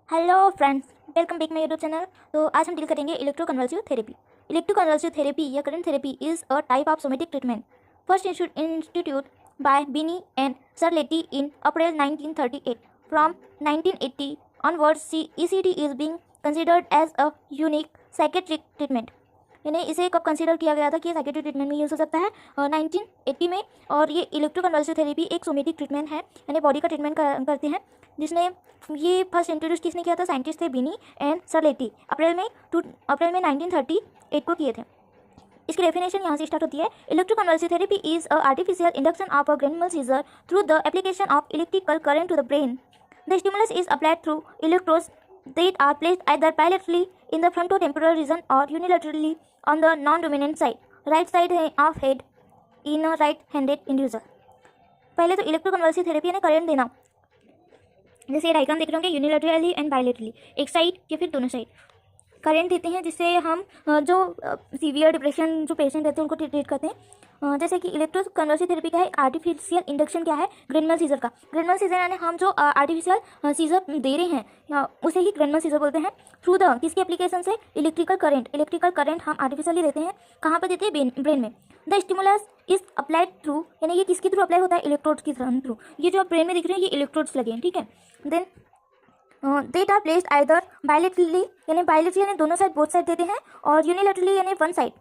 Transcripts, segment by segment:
Hello friends, welcome back my YouTube channel. तो आज हम डील करेंगे इलेक्ट्रोकन्वल्सिव थेरेपी। इलेक्ट्रोकन्वल्सिव थेरेपी या current therapy is a type of somatic treatment first institute by Bini and Cerletti in April 1938। From 1980 onwards, ECT is being considered as a unique psychiatric treatment। यानी इसे कब consider किया गया था कि psychiatric treatment में use हो सकता है 1980 में। और ये इलेक्ट्रोकन्वल्सिव थेरेपी एक सोमेटिक ट्रीटमेंट है, यानी बॉडी का ट्रीटमेंट करते हैं, जिसने ये फर्स्ट इंट्रोड्यूस किसने किया था? साइंटिस्ट थे बिनी एंड सरलेटी। अप्रैल में 1938 को किए थे। इसकी डेफिनेशन यहाँ से स्टार्ट होती है। Electroconvulsive therapy is a artificial induction of a granular seizure through the application of electrical current to the brain. The stimulus is applied through electrodes that are placed either bilaterally in the frontotemporal region or unilaterally on the non-dominant side, right side of head in a right-handed individual। पहले तो electroconvulsive therapy यानी current देना, जैसे diagram देख रहे होंगे, unilaterally and bilaterally, एक side या फिर दोनों साइड करंट देते हैं, जिससे हम जो सीवियर डिप्रेशन जो पेशेंट रहते हैं उनको ट्रीट करते हैं। जैसे कि इलेक्ट्रोकन्वल्सिव थेरेपी क्या है? आर्टिफिशियल इंडक्शन क्या है? ग्रेनुलर सीजर का। ग्रेनुलर सीजर यानी हम जो आर्टिफिशियल सीजर दे रहे हैं उसे ही ग्रेनुलर सीजर बोलते हैं। थ्रू द किसकी एप्लीकेशन से? इलेक्ट्रिकल करंट हम आर्टिफिशियली देते हैं। कहाँ पर देते हैं? ब्रेन में। The stimulus is applied through, यानी ये किसके थ्रू अप्लाई होता है? इलेक्ट्रोड्स के थ्रू। ये जो ब्रेन में दिख रहे हैं ये इलेक्ट्रोड्स लगे हैं, ठीक है। Then that are placed either bilaterally, यानी बायलैटरली यानी दोनों साइड, बोथ साइड देते हैं, और यूनिलैटरली यानी one side,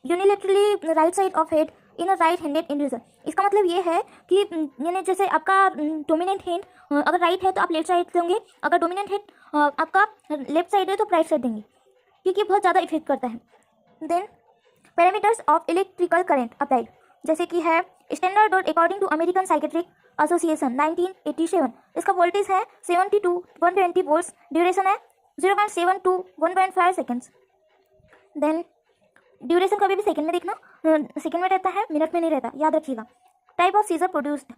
unilaterally right side of head in a right handed individual. इसका मतलब ये है कि यानी जैसे आपका डोमिनेंट हैंड अगर राइट है तो आप लेफ्ट साइड देंगे, अगर डोमिनेंट हैंड आपका लेफ्ट साइड है तो राइट साइड देंगे, क्योंकि बहुत ज़्यादा इफेक्ट करता है। Then parameters of electrical current applied, जैसे कि है standard dot according to American psychiatric association 1987। इसका वोल्टेज है 70 to 120 वोल्ट्स, ड्यूरेशन है 0.7 to 1.5 सेकेंड्स। देन ड्यूरेशन कभी भी सेकंड में देखना, सेकंड में रहता है, मिनट में नहीं रहता, याद रखिएगा। Type of seizure produced,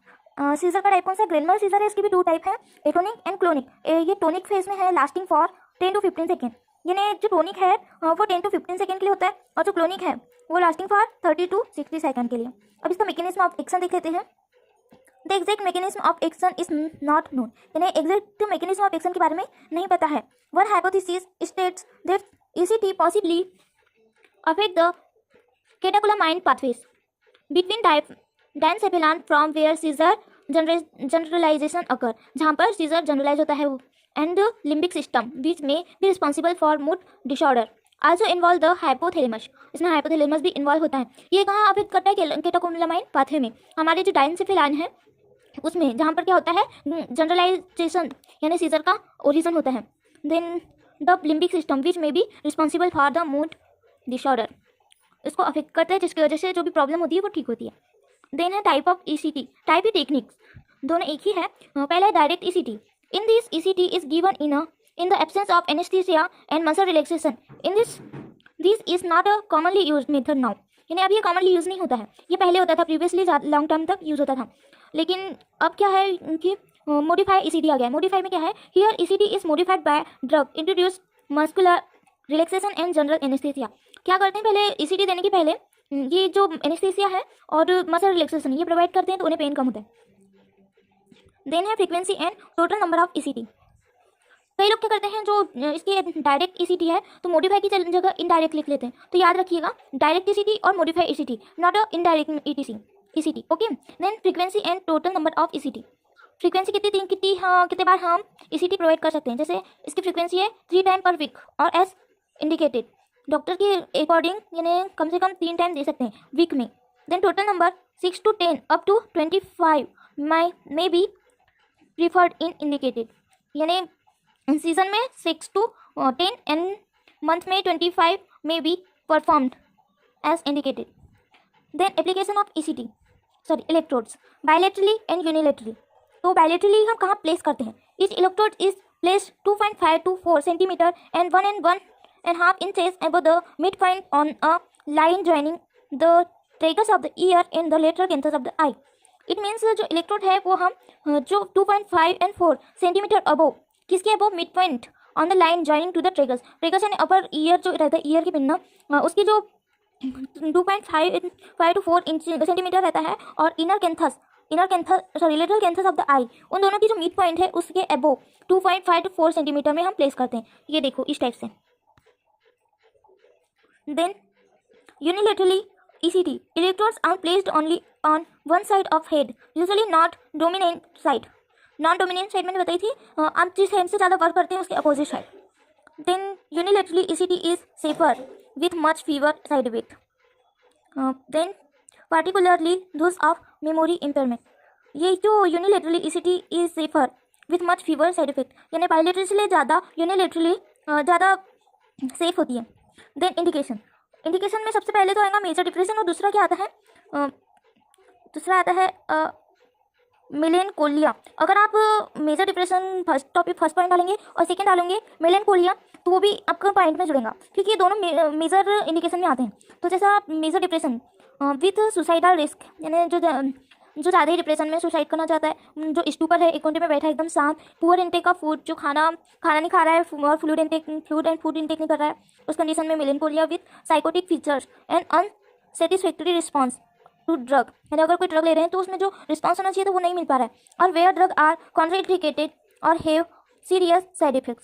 seizure का टाइप कौन सा? ग्रेनुलर सीजर है, इसकी भी 2 टाइप है, एटोनिक एंड क्लोनिक। ये टोनिक फेज में है, लास्टिंग फॉर 10 to 15 सेकेंड, यानी जो टोनिक है वो 10 to 15 सेकेंड के लिए होता है, और जो क्लोनिक है वो लास्टिंग फॉर 30 to 60 सेकेंड के लिए। अब इसका मैकेनिज्म ऑफ एक्शन देख लेते हैं। The exact mechanism of action is not known, यानी एग्जैक्ट मैकेनिज्म ऑफ एक्शन के बारे में नहीं पता है। One hypothesis states that ECT possibly affect the catecholaminergic pathways between diencephalon from where seizure generalization occur, जहाँ पर सीजर जनरलाइज होता है वो, and the limbic system which may be responsible for mood disorder also involve the hypothalamus। इसमें hypothalamus भी involve होता है। ये कहाँ अफेक्ट करता है? कैटेकोलामाइन पाथवे में, हमारे जो डायसेफेलान है उसमें, जहाँ पर क्या होता है? जनरलाइजेशन यानी सीजर का ओरिजिन होता है। Then the limbic system which may be responsible for the mood disorder, इसको अफेक्ट करता है, जिसकी वजह से जो भी प्रॉब्लम होती है वो ठीक होती है। देन है type of ECT, type he techniques दोनों एक ही है। पहला है direct ECT। In this ECT is given in the absence of anaesthesia and muscle relaxation. In this is not a commonly used method now, यानी अब ये commonly use नहीं होता है, ये पहले होता था, प्रीवियसली लॉन्ग टर्म तक यूज़ होता था, लेकिन अब क्या है कि मॉडिफाई ECT आ गया है। मॉडिफाई में क्या है? Here ECT is modified by drug introduce muscular relaxation and general anaesthesia. क्या करते हैं? पहले ECT देने के पहले ये जो एनेस्थीसिया है और मसल रिलैक्सेशन ये प्रोवाइड करते हैं, तो उन्हें पेन कम होता है। देन है frequency and total number of ECT। कई लोग क्या करते हैं, जो इसकी डायरेक्ट ECT है तो मॉडिफाई की जगह इनडायरेक्ट लिख लेते हैं, तो याद रखिएगा डायरेक्ट ECT और modify ECT, not a indirect ECT, okay. Then frequency and total number of ECT। Frequency कितने बार हम ECT प्रोवाइड कर सकते हैं, जैसे इसकी फ्रीक्वेंसी है 3 टाइम पर वीक और एज इंडिकेटेड, डॉक्टर के अकॉर्डिंग यानी कम से कम 3 टाइम दे सकते हैं वीक में। Then total number 6 to 10 up to 25 may be preferred in indicated, यानी सीजन में 6 to 10 एंड मंथ में 25 may be performed as indicated. Then application of electrodes bilaterally and unilaterally. तो बायलैटरली हम कहाँ प्लेस करते हैं? Each electrode is placed 2.5 to 4 centimetre and 1.5 inches above the midpoint on a line joining the tragus of the ear and the lateral canthus of the eye। It means जो electrode है वो हम जो 2.5 and 4 centimetre above, किसके above? Mid point on the line joining two the tragus. Tragus यानी अपर year जो रहता है, ईयर की पिन्ना, उसकी जो 2.5 to 4 सेंटीमीटर रहता है, और inner canthus inner canthus sorry lateral canthus of the eye, उन दोनों की जो मिड पॉइंट है उसके अबोव 2.5 to 4 सेंटीमीटर में हम प्लेस करते हैं। ये देखो इस टाइप से। Then unilaterally ECT, electrodes are placed only on one side of head, usually not dominant side. Non dominant side मैंने बताई थी, आप जिस हैंड से ज़्यादा वर्क करते हैं उसके opposite side. Then unilaterally ECT is safer with much fewer side effect. Then particularly those of memory impairment, ये जो unilaterally ECT is safer with much fewer side effect, यानी बायोलेटरली से ज़्यादा यूनिलेटरली ज़्यादा सेफ होती है। देन इंडिकेशन, इंडिकेशन में सबसे पहले तो आएगा मेजर डिप्रेशन, और दूसरा क्या आता है, दूसरा आता है मेलेनकोलिया। अगर आप मेजर डिप्रेशन फर्स्ट पॉइंट डालेंगे और सेकंड डालेंगे मेलेनकोलिया, तो वो भी आपका पॉइंट में जुड़ेगा, क्योंकि ये दोनों मेजर इंडिकेशन में आते हैं। तो जैसा major depression with suicidal risk, यानी जो ज़्यादा ही डिप्रेशन में सुसाइड करना चाहता है, जो स्टूपर है, एक घंटे में बैठा है एकदम शांत, पुअर इंटेक ऑफ फूड, जो खाना नहीं खा रहा है और फूड एंड फूड इंटेक नहीं कर रहा है, उस कंडीशन में melancholia with psychotic features and unsatisfactory response to drug, यानी अगर कोई ड्रग ले रहे हैं तो उसमें जो रिस्पॉन्स होना चाहिए तो वो नहीं मिल पा रहा है, और वेयर ड्रग आर कॉन्ट्राइंडिकेटेड और हैव सीरियस साइड इफेक्ट्स।